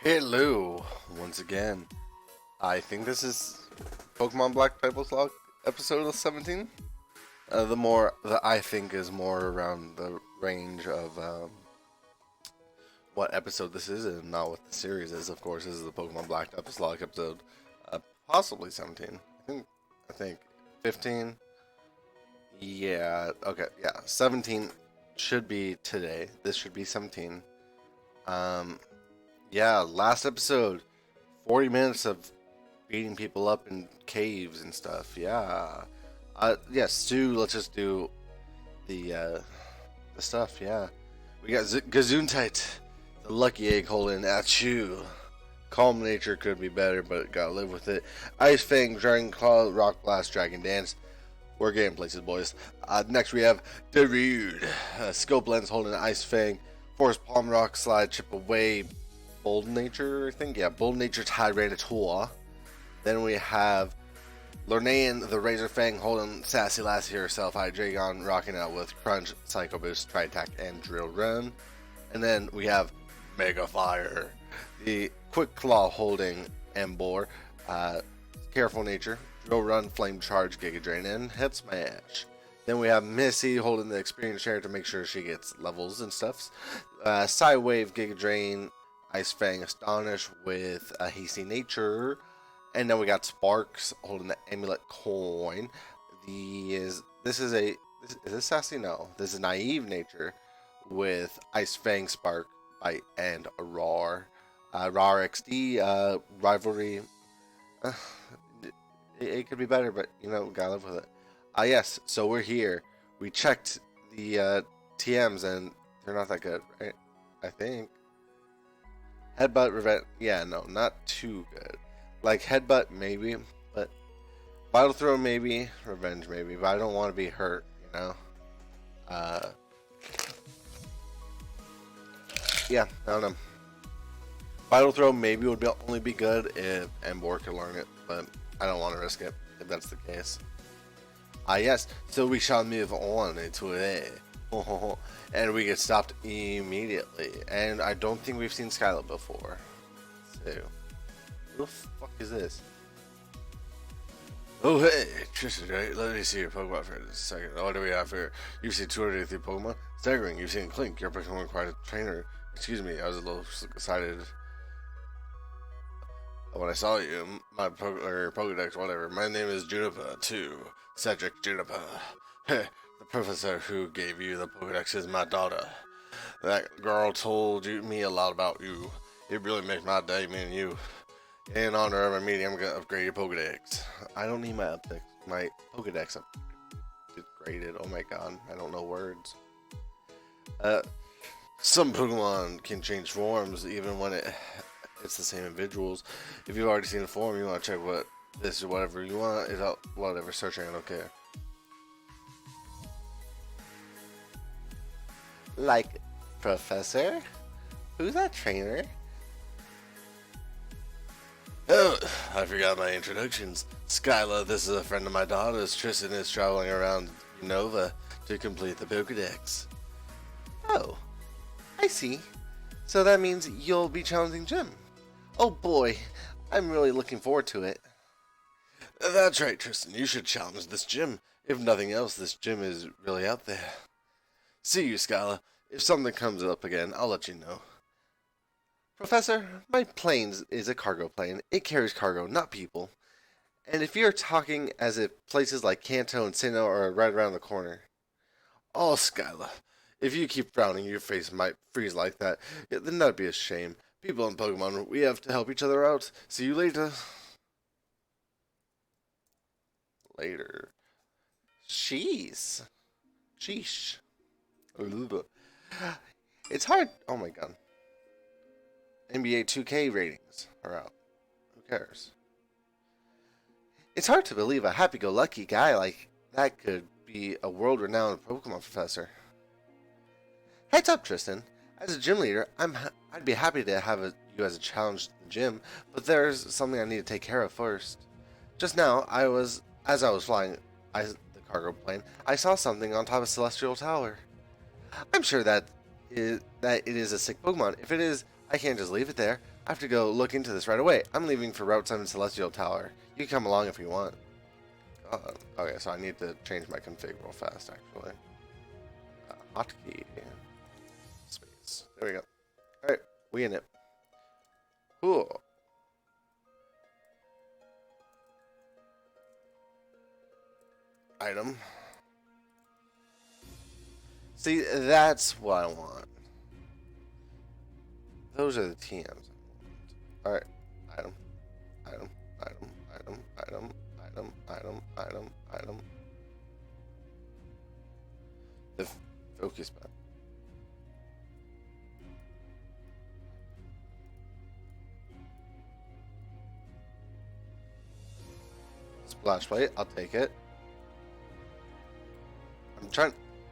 Hello, once again. I think this is Pokemon Black Typeless Locke episode 17. The I think is more around the range of what episode this is and not what the series is. Of course, this is the Pokemon Black Typeless Locke episode, possibly 17. I think 15. Yeah, okay, yeah, 17 should be today. This should be 17. Um, yeah, last episode, 40 minutes of beating people up in caves and stuff. Yeah. Yeah, Stu, let's just do the stuff. Yeah. We got Gesundheit, the lucky egg holding at you. Calm nature could be better, but gotta live with it. Ice Fang, Dragon Claw, Rock Blast, Dragon Dance. We're getting places, boys. Next we have Darude, Scope Lens holding an Ice Fang. Force Palm Rock Slide, Chip Away, Bold Nature, I think. Yeah, Bold Nature Tyranitar. Then we have Lornaean, the Razor Fang, holding Sassy Lassie herself. Hydreigon rocking out with Crunch, Psycho Boost, Tri Attack, and Drill Run. And then we have Mega Fire, the Quick Claw holding Embor, Careful Nature, Drill Run, Flame Charge, Giga Drain, and Head Smash. Then we have Missy holding the Experience Share to make sure she gets levels and stuffs. Psy Wave, Giga Drain, Ice Fang, Astonish with Hasty Nature. And then we got Sparks holding the Amulet Coin. Is this Sassy? No. This is Naive Nature with Ice Fang, Spark, Bite, and a Roar. Roar XD, Rivalry. Uh, it could be better, but we gotta live with it. Yes, so we're here. We checked the TMs and they're not that good, right? I think. Headbutt, Revenge. Yeah, no, not too good. Like Headbutt, maybe, but Vital Throw, maybe, Revenge, maybe, but I don't want to be hurt, Yeah, I don't know. Vital Throw maybe would only be good if Embor could learn it, but I don't want to risk it if that's the case. Yes, so we shall move on into it. And we get stopped immediately. And I don't think we've seen Skyla before. So, who the fuck is this? Oh, hey, Tristan, right? Let me see your Pokemon for just a second. What do we have here? You've seen 283 Pokemon? Staggering. You've seen Clink. Your Pokemon required a trainer. Excuse me, I was a little excited when I saw you. My Pokedex, whatever. My name is Juniper, too. Cedric Juniper. The professor who gave you the Pokedex is my daughter. That girl told me a lot about you. It really makes my day, me and you. In honor of our meeting, I'm gonna upgrade your Pokedex. I don't need my Pokedex upgraded. Oh my god, I don't know words. Some Pokemon can change forms even when it's the same individuals. If you've already seen the form, you want to check what this or whatever you want. It's whatever, searching, I don't care. Like, Professor? Who's that trainer? Oh, I forgot my introductions. Skyla, this is a friend of my daughter's. Tristan is traveling around Unova to complete the Pokedex. Oh, I see. So that means you'll be challenging Jim. Oh boy, I'm really looking forward to it. That's right, Tristan. You should challenge this gym. If nothing else, this gym is really out there. See you, Skyla. If something comes up again, I'll let you know. Professor, my plane is a cargo plane. It carries cargo, not people. And if you're talking as if places like Kanto and Sinnoh are right around the corner. Oh, Skyla, if you keep frowning, your face might freeze like that. Yeah, then that'd be a shame. People in Pokemon, we have to help each other out. See you later. Later. Sheesh. Sheesh. It's hard. Oh my god. NBA 2K ratings are out. Who cares? It's hard to believe a happy-go-lucky guy like that could be a world-renowned Pokemon professor. Heads up, Tristan. As a gym leader, I'd be happy to have you as a challenge to the gym, but there's something I need to take care of first. Just now, as I was flying the cargo plane, I saw something on top of Celestial Tower. I'm sure that it is a sick Pokemon. If it is, I can't just leave it there. I have to go look into this right away. I'm leaving for Route 7 Celestial Tower. You can come along if you want. Okay, so I need to change my config real fast, actually. Hotkey. Space. There we go. Alright, we in it. Cool. Item. See, that's what I want. Those are the TMs. Alright. Item. Item. Item. Item. Item. Item. Item. Item. Item. The focus pad. Splash plate. I'll take it.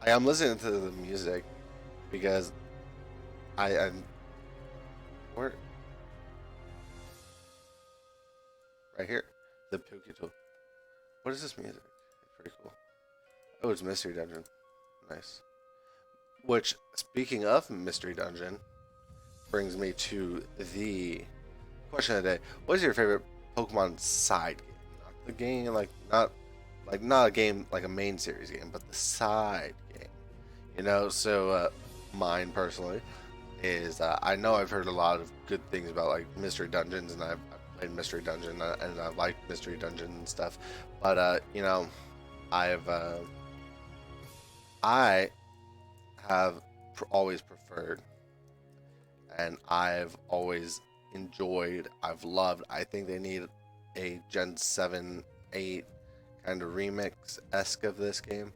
I'm listening to the music because I'm where right here the Pokito. What is this music? It's pretty cool. Oh, it's Mystery Dungeon. Nice. Which, speaking of Mystery Dungeon, brings me to the question of the day. What is your favorite Pokemon side game? Not the game, not a game like a main series game, but the side game. You know, so mine personally is I know I've heard a lot of good things about like Mystery Dungeons, and I've played Mystery Dungeon and I like Mystery Dungeon and stuff, but you know, I have always preferred, and I've always enjoyed, I've loved. I think they need a Gen 7, 8 kind of remix-esque of this game.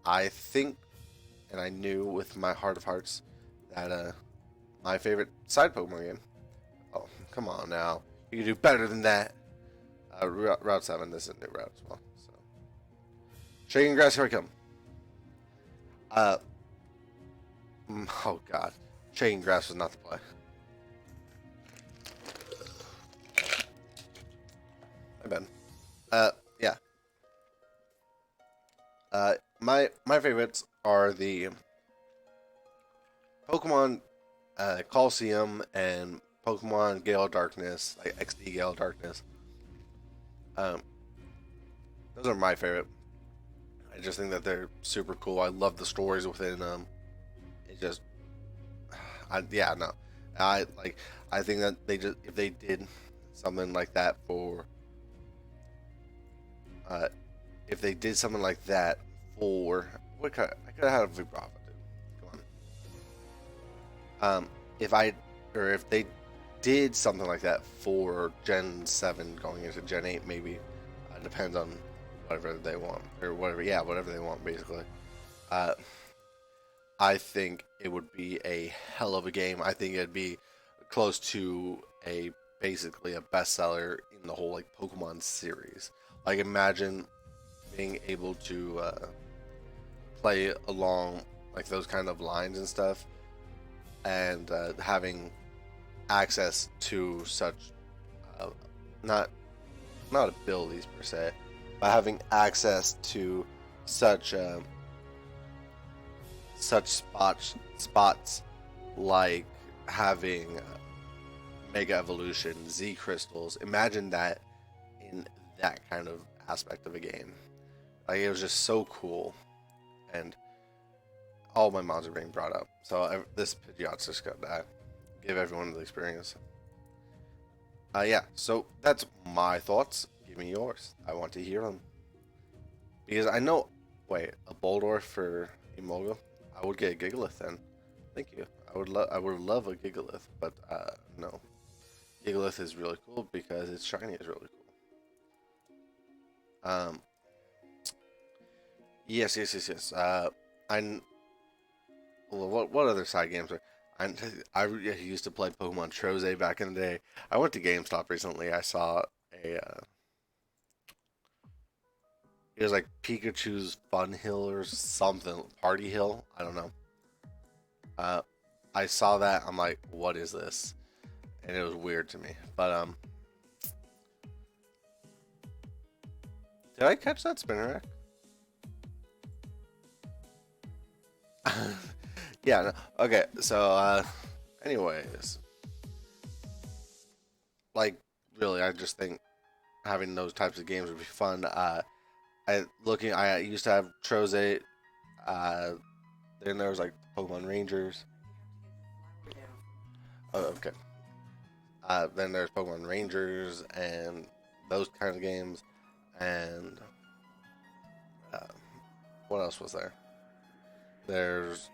I think, and I knew with my heart of hearts that my favorite side Pokemon game. Oh, come on now, you can do better than that. Route 7. This is a new route as well. So, shaking grass, here I come. Oh god, shaking grass was not the play. My bad. Yeah. My favorites are the Pokemon Coliseum and Pokemon Gale Darkness, like XD Gale Darkness. Those are my favorite. I just think that they're super cool. I love the stories within them. It just, yeah, no, I think that if they did something like that for, if they did something like that for, I could have had a Vibrava, dude. Come on. If they did something like that for Gen 7 going into Gen 8, maybe, depends on whatever they want, or whatever they want, basically. I think it would be a hell of a game. I think it'd be close to basically a bestseller in the whole like Pokemon series. Like, imagine being able to play along like those kind of lines and stuff, and having access to such not abilities per se, but having access to such spots like having Mega Evolution, Z Crystals. Imagine that in that kind of aspect of a game. Like, it was just so cool, and all my mods are being brought up. So this Pidgeot's just gonna die. Give everyone the experience. Yeah, so that's my thoughts. Give me yours. I want to hear them. Because I know... Wait, a Boldor for Emolga? I would get a Gigalith then. Thank you. I would love a Gigalith, but no. Gigalith is really cool because its shiny is really cool. Yes. What other side games are... I used to play Pokemon Troze back in the day. I went to GameStop recently. I saw a... it was like Pikachu's Fun Hill or something. Party Hill? I don't know. I saw that. I'm like, what is this? And it was weird to me. But, did I catch that Spinnerack? Yeah, no. Okay, so, anyways. like really, I just think having those types of games would be fun. I used to have Troze. Uh, then there was like Pokemon Rangers. Oh, okay. Then there's Pokemon Rangers and those kind of games. And uh, what else was there? There's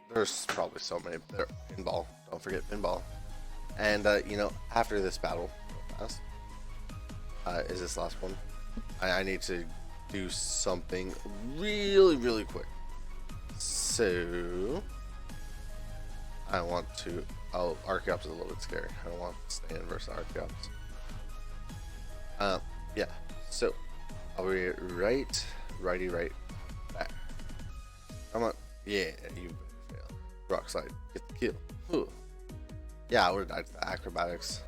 probably so many. There, pinball. Don't forget pinball. And after this battle, real fast, is this last one? I need to do something really, really quick. So I want to. Oh, Archeops is a little bit scary. I don't want to stay in versus Archeops. Yeah. So I'll be right back. Come on. Yeah, you better fail. Rock slide. Get the kill. Ooh. Yeah, I would have died to the acrobatics,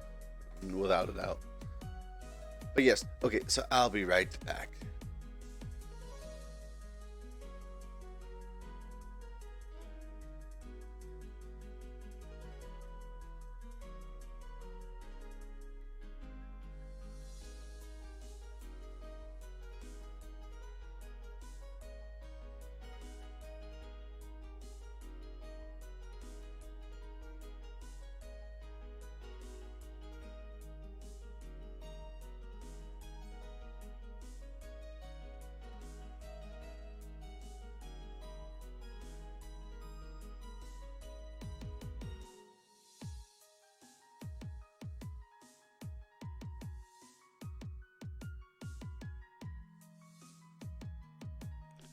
without a doubt. But yes, okay, so I'll be right back.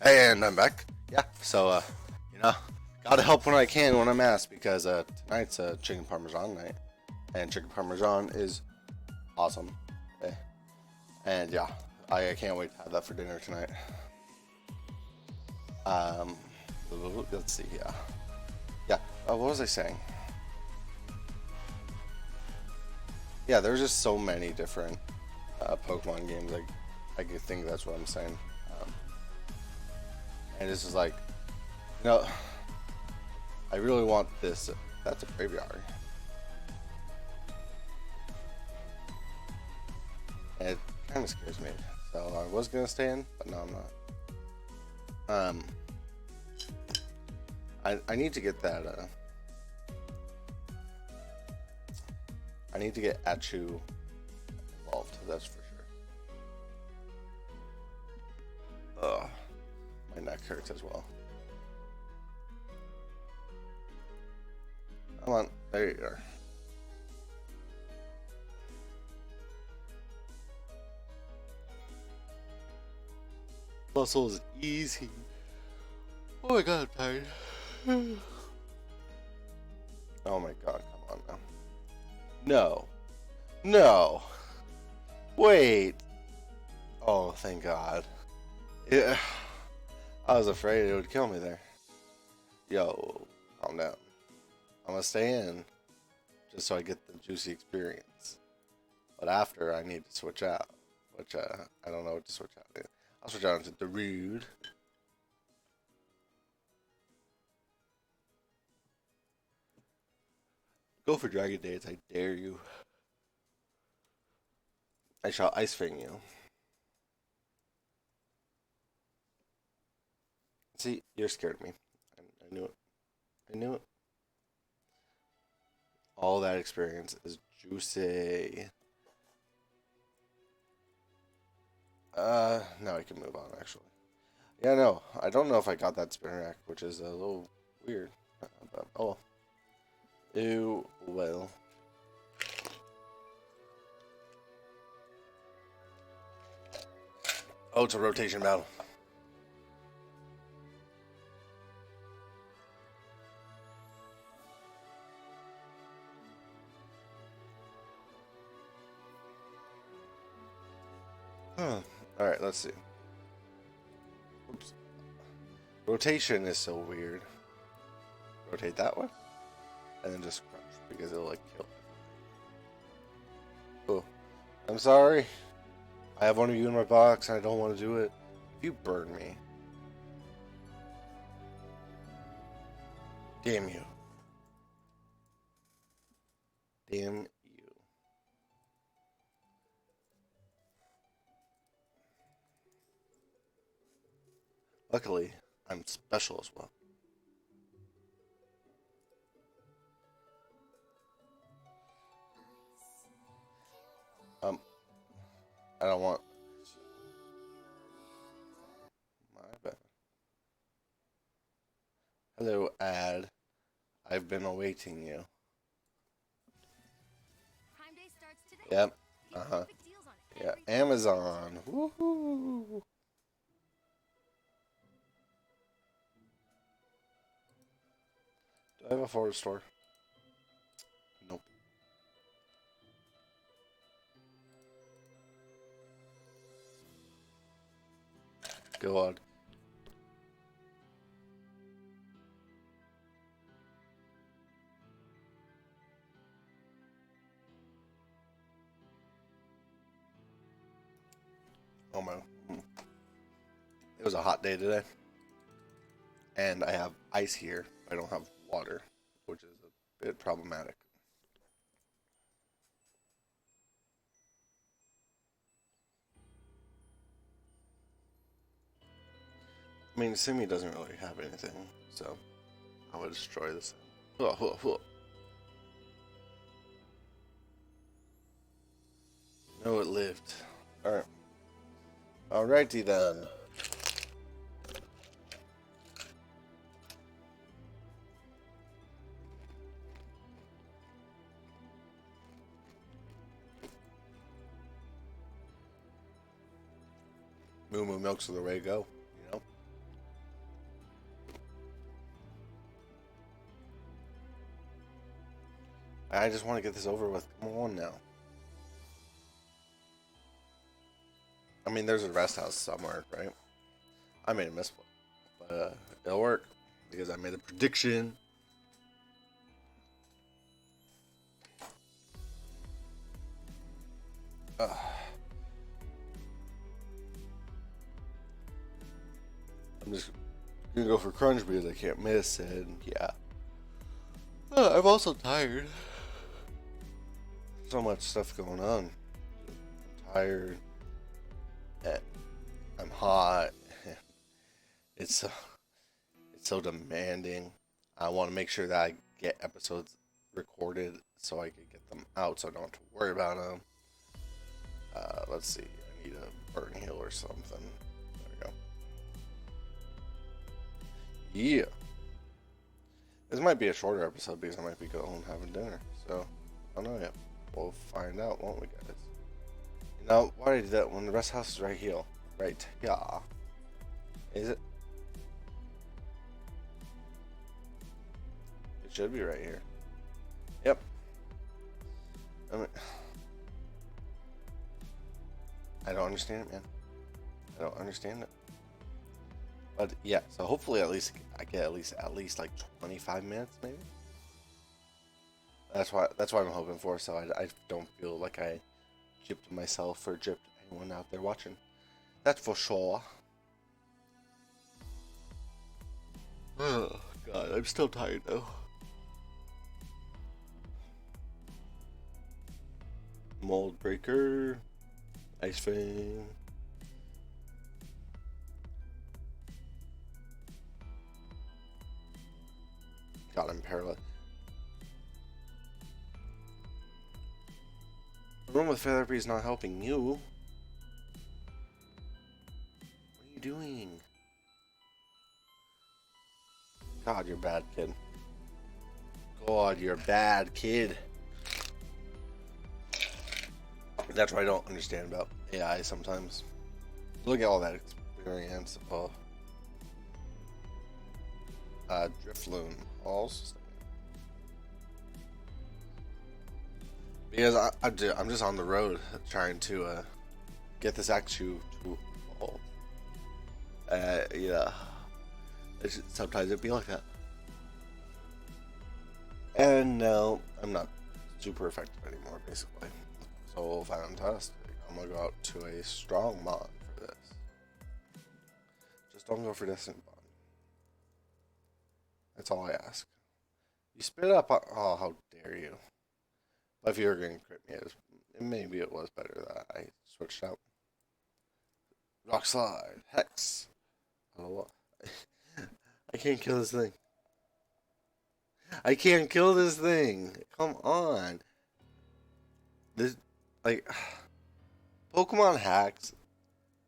And I'm back. Yeah, so, you know, gotta help when I can when I'm asked because tonight's chicken parmesan night. And chicken parmesan is awesome. Okay. And yeah, I can't wait to have that for dinner tonight. Um, let's see, yeah. Yeah, what was I saying? Yeah, there's just so many different Pokemon games. I could think that's what I'm saying. And this is like, I really want this. That's a graveyard. And it kind of scares me. So I was gonna stay in, but no, I'm not. I need to get that. I need to get Achu involved. That's for sure. Ugh, my neck hurts as well. Come on, there you are. Muscle is easy. Oh my god, I'm tired. Oh my god, come on now. No. No. Wait. Oh, thank god. Yeah. I was afraid it would kill me there. Yo, calm down. I'm gonna stay in just so I get the juicy experience. But after, I need to switch out. Which, I don't know what to switch out to. I'll switch out into the rude. Go for Dragon Dance, I dare you. I shall Ice Fang you. See, you're scared of me. I knew it. I knew it. All that experience is juicy. Now I can move on, actually. Yeah, no, I don't know if I got that spinner rack, which is a little weird. But, oh well. Ew, well. Oh, it's a rotation battle. Huh. Alright, let's see. Oops. Rotation is so weird. Rotate that way. And then just crush, because it'll like kill. Oh. I'm sorry. I have one of you in my box and I don't want to do it. If you burn me. Damn you. Damn you. Luckily, I'm special as well. I don't want my bad. Hello, ad. I've been awaiting you. Prime Day starts today. Yep. Get Uh huh. perfect deals on Yeah. everything. Amazon. Woohoo. Do I have a Ford store? Nope. Go on. Oh my. It was a hot day today. And I have ice here. I don't have water, which is a bit problematic. I mean, Simi doesn't really have anything, so I would destroy this. Huh, huh, huh. No, it lived. Alright. Alrighty then. Moo Moo Milk's the way to go, you know? I just want to get this over with. Come on now. I mean, there's a rest house somewhere, right? I made a misplay. But it'll work because I made a prediction. Uh, I'm just gonna go for crunch because I can't miss, and yeah. I'm also tired. So much stuff going on. I'm tired. And I'm hot. It's so, it's so demanding. I want to make sure that I get episodes recorded so I can get them out, so I don't have to worry about them. Let's see. I need a burn heal or something. There we go. Yeah. This might be a shorter episode because I might be going having dinner. So, I don't know yet. We'll find out, won't we, guys? You know, why did I do that when the rest house is right here? Right, yeah. Is it? It should be right here. Yep. I mean, I don't understand it, man. I don't understand it. But yeah, so hopefully at least I get at least like 25 minutes, maybe. That's what I'm hoping for. So I don't feel like I gypped myself or gypped anyone out there watching. That's for sure. Oh God, I'm still tired though. Mold breaker, ice fang. God, I'm paralyzed. The room with therapy is not helping you. What are you doing? God, you're a bad kid. God, you're a bad kid. That's what I don't understand about AI sometimes. Look at all that experience of Drifloon also. Because I'm just on the road trying to get this Actu to evolve. Yeah. Sometimes it'd be like that. And no, I'm not super effective anymore, basically. So fantastic. I'm gonna go out to a strong mod for this. Just don't go for Distant Bond. That's all I ask. You spit up. Oh, how dare you! But if you were going to crit me, maybe it was better that I switched out. Rock Slide. Hex. Oh, what? I can't kill this thing. I can't kill this thing. Come on. This, like, Pokemon hacks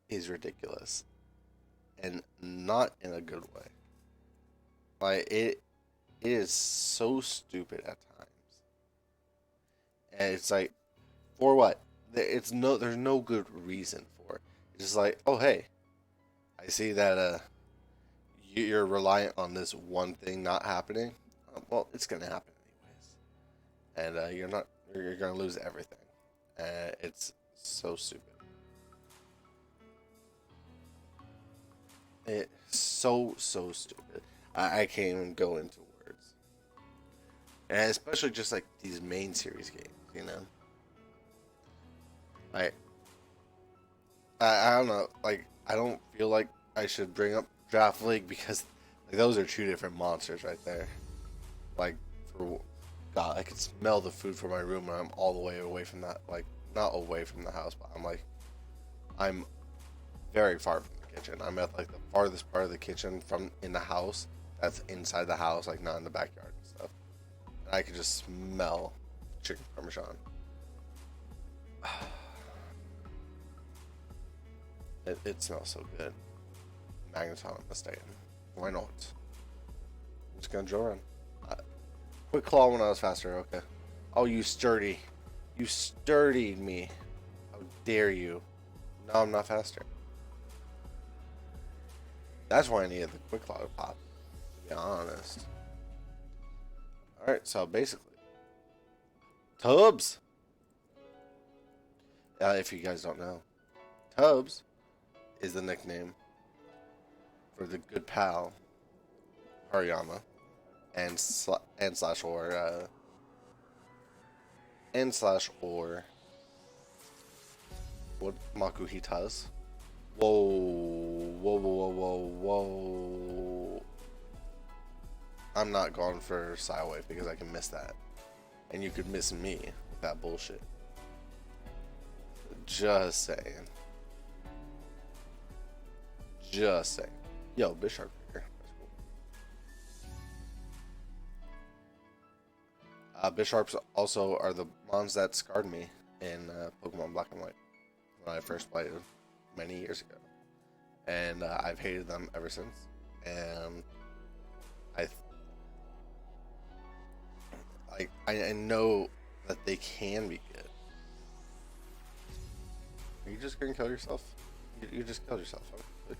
is ridiculous. And not in a good way. Like, it is so stupid at times. And it's like, for what? There's no good reason for it. It's just like, oh hey, I see that you're reliant on this one thing not happening. Well, it's gonna happen anyways, and you're gonna lose everything. It's so stupid. It's so stupid. I can't even go into words, and especially just like these main series games, you know. I I don't know. Like, I don't feel like I should bring up Draft League because like those are two different monsters right there. Like, for God, I could smell the food from my room and I'm all the way away from that. Like, not away from the house, but I'm very far from the kitchen. I'm at like the farthest part of the kitchen from in the house. That's inside the house, like not in the backyard and stuff. And I could just smell chicken parmesan. It smells so good. Magneton, I'm staying. Why not? I'm just gonna drill around. Quick claw when I was faster, okay. Oh, you sturdy. You sturdied me. How dare you. Now I'm not faster. That's why I needed the quick claw to pop, to be honest. Alright, so basically. Tubbs! If you guys don't know. Tubbs is the nickname for the good pal, Hariyama, and slash or what Makuhita's. Whoa, whoa, whoa, whoa, whoa. I'm not going for Sidewave because I can miss that. And you could miss me with that bullshit. Just saying. Just saying. Yo, Bisharp here. That's cool. Bisharps also are the mons that scarred me in Pokemon Black and White when I first played many years ago. And I've hated them ever since. And I know that they can be good. Are you just gonna kill yourself? You just killed yourself. Okay.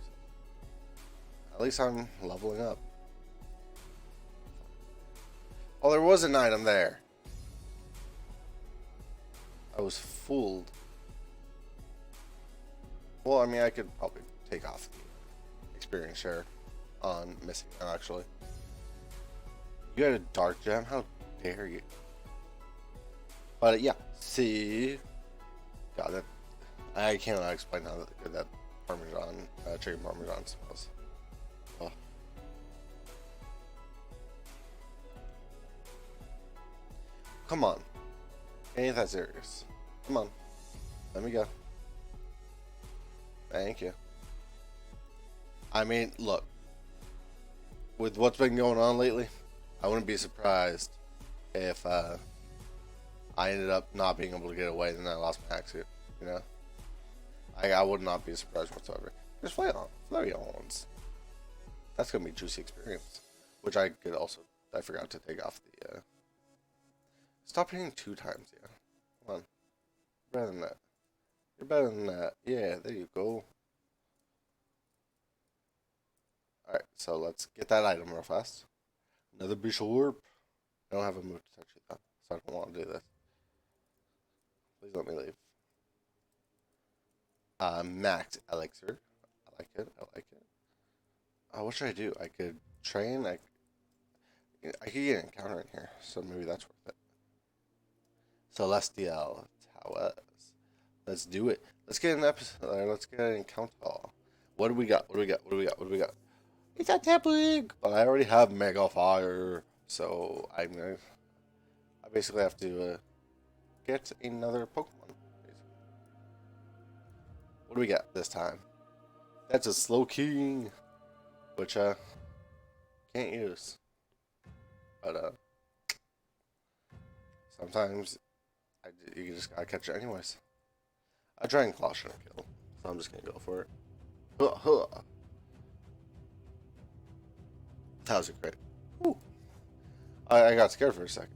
At least I'm leveling up. Oh, there was an item there. I was fooled. Well, I mean, I could probably take off the experience share on missing actually. You had a dark gem? How dare you? But yeah, see, God, that I cannot explain how good that Parmesan, chicken Parmesan smells. Oh. Come on, ain't that serious? Come on, let me go. Thank you. I mean, look, with what's been going on lately, I wouldn't be surprised if I ended up not being able to get away and then I lost my hack suit, you know? I would not be surprised whatsoever. Just Flareons. That's gonna be juicy experience. Which I could also, I forgot to take off the, stop hitting 2 times, yeah. Come on. You're better than that. You're better than that. Yeah, there you go. Alright, so let's get that item real fast. Another Bisharp. I don't have a move to touch it though, so I don't want to do this. Please let me leave. Max Elixir. I like it. I like it. What should I do? I could train. I could get an encounter in here, so maybe that's worth it. Celestial Towers. Let's do it. Let's get an episode. Let's get an encounter. What do we got? What do we got? What do we got? What do we got? It's a Tapwing! But I already have Mega Fire, so I basically have to get another Pokemon. What do we got this time? That's a Slow King. which can't use. But sometimes you just gotta catch it anyways. A dragon claw shouldn't kill, so I'm just gonna go for it. Huh, huh. That was a crit. Ooh. I got scared for a second.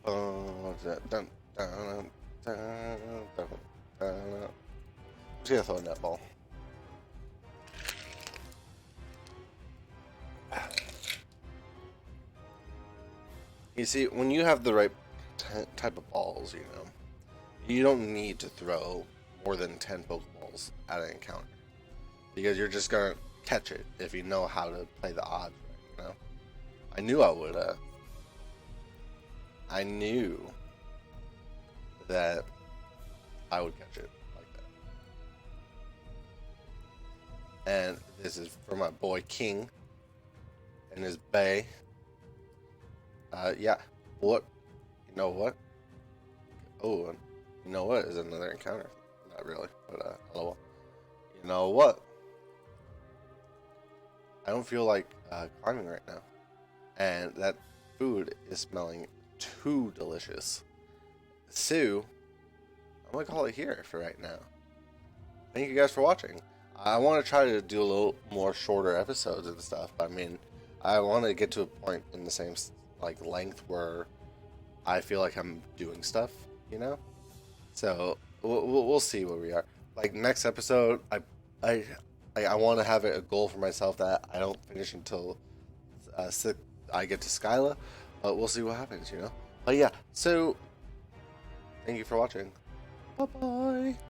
I'm just gonna throw a netball. You see, when you have the right type of balls, you don't need to throw more than 10 Pokeballs at an encounter. Because you're just gonna catch it if you know how to play the odds right, I knew I would, I knew that I would catch it like that. And this is for my boy King and his Bay. Yeah. What? You know what? Oh, you know what is another encounter? Not really, but lol. You know what? I don't feel like climbing right now, and that food is smelling too delicious. So I'm gonna call it here for right now. Thank you guys for watching. I want to try to do a little more shorter episodes and stuff. I mean, I want to get to a point in the same length where I feel like I'm doing stuff, So we'll see where we are. Like next episode, I want to have a goal for myself that I don't finish until I get to Skyla, but we'll see what happens, But yeah, so thank you for watching. Bye bye.